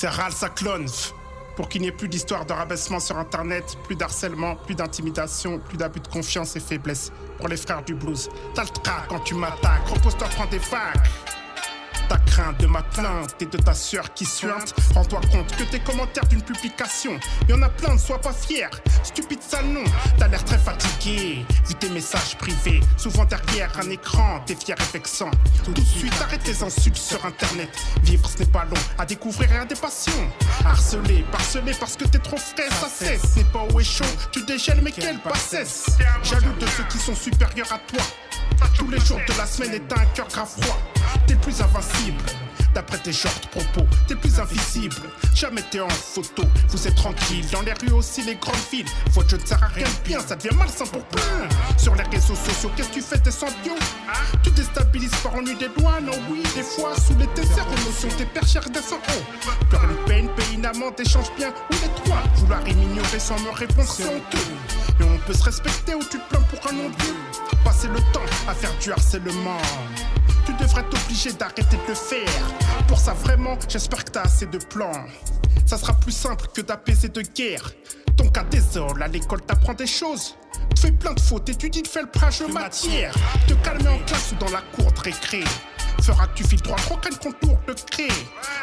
C'est râle, ça clone. Pour qu'il n'y ait plus d'histoire de rabaissement sur internet, plus d'harcèlement, plus d'intimidation, plus d'abus de confiance et faiblesse. Pour les frères du blues, t'as le trac quand tu m'attaques, repose-toi, prends des facs. Ta crainte de ma plainte et de ta sueur qui suinte. Rends-toi compte que tes commentaires d'une publication, y'en a plein, ne sois pas fier. Stupide sale nom, t'as l'air très fatigué. Vu tes messages privés, souvent derrière un écran, t'es fier et vexant. Tout de suite, arrête tes insultes sur internet. Vivre ce n'est pas long, à découvrir et à des passions. Harcelé, parcelé parce que t'es trop frais, ça cesse. N'est pas où est chaud, tu dégèles mais quelle bassesse. Jaloux de ceux qui sont supérieurs à toi. Tous les jours de la semaine est un cœur grave froid. T'es le plus invincible, d'après tes shorts propos, t'es le plus invisible. Jamais t'es en photo, vous êtes tranquille. Dans les rues aussi, les grandes villes. Votre jeu ne sert à rien de bien, ça devient malsain pour plein. Sur les réseaux sociaux, qu'est-ce que tu fais, t'es sans bio? Tu déstabilises par ennui des douanes, oh oui, des fois, sous les desserts, émotions, tes perchères descendent haut. Pleure une peine, paye une amende, échange bien, ou les trois. Vouloir m'ignorer sans me répondre, c'est honteux. Mais on peut se respecter ou tu te plains pour un non-dieu. Passer le temps à faire du harcèlement. Tu devrais t'obliger d'arrêter de le faire. Pour ça vraiment, j'espère que t'as assez de plans. Ça sera plus simple que d'apaiser de guerre. Ton cas désole, à l'école t'apprends des choses. Tu fais plein de fautes, étudies, tu fais le prage de matière. Te calmer en classe ou dans la cour de récré fera que tu files droit, croquenne contour de crée.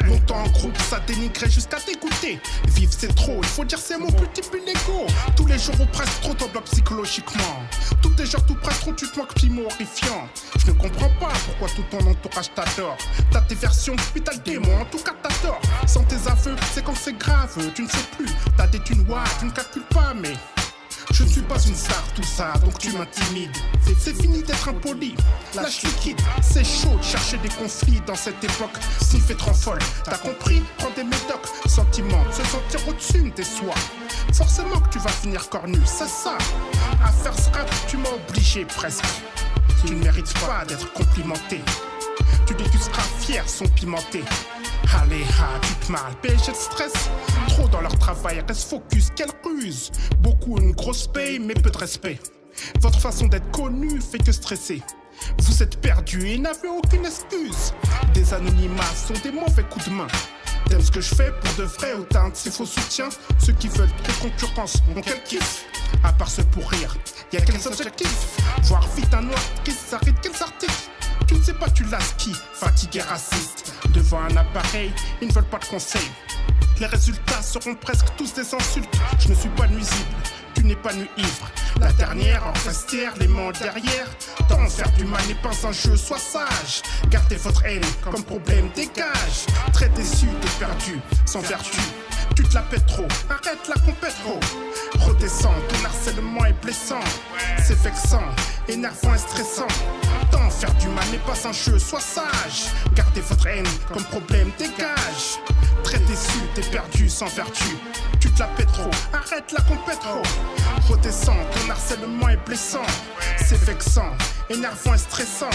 Longtemps en groupe, ça dénigrait jusqu'à dégoûter. Vivre c'est trop, il faut dire ces mots, multiplie l'ego. Tous les jours ou presque trop, t'en bloques psychologiquement. Tous les jours, tout presque trop, tu te manques piment horrifiant. Je ne comprends pas pourquoi tout ton entourage t'adore. T'as tes versions, puis t'as le démon, en tout cas t'as tort. Sans tes aveux, c'est quand c'est grave, tu ne sais plus. T'as des thunes, tu ne calcules pas, mais je ne suis pas une star, tout ça, donc tu m'intimides. C'est fini d'être impoli, lâche liquide. C'est chaud de chercher des conflits dans cette époque. Sniffer trop folle, t'as compris? Prends des médocs, sentiment, se sentir au-dessus de tes soies. Forcément que tu vas finir cornu, c'est ça. À faire ce rap, tu m'as obligé presque. Tu ne mérites pas d'être complimenté. Tu dégusteras fier son pimenté. Allez, tu te mal, PSG de stress. Trop dans leur travail, reste focus, quelle ruse. Beaucoup une grosse paye, mais peu de respect. Votre façon d'être connu fait que stresser. Vous êtes perdu et n'avez aucune excuse. Des anonymats sont des mauvais coups de main. T'aimes ce que je fais pour de vrai ou t'as un de ces faux soutiens? Ceux qui veulent de concurrence ont quel kiff? À part se pourrir, y'a quels objectifs? Voir vite un noir qui s'arrête, quels articles? Tu ne sais pas, tu lasses qui? Fatigué, raciste. Devant un appareil, ils ne veulent pas de conseils. Les résultats seront presque tous des insultes. Je ne suis pas nuisible, tu n'es pas nu ivre. La dernière en vestiaire, les mains derrière. Tant faire du mal n'est pas un jeu, sois sage. Gardez votre haine comme problème, dégage. Très déçu, t'es perdu, sans vertu. Tu te la pètes trop, arrête la compète trop. Redescends, ton harcèlement est blessant. C'est vexant, énervant et stressant. Tant faire du mal n'est pas un jeu, sois sage. Gardez votre haine comme problème, dégage. Très déçu, t'es perdu, sans vertu. Tu te la pètes trop, arrête la compète trop. Redescends, ton harcèlement est blessant. C'est vexant, énervant et stressant.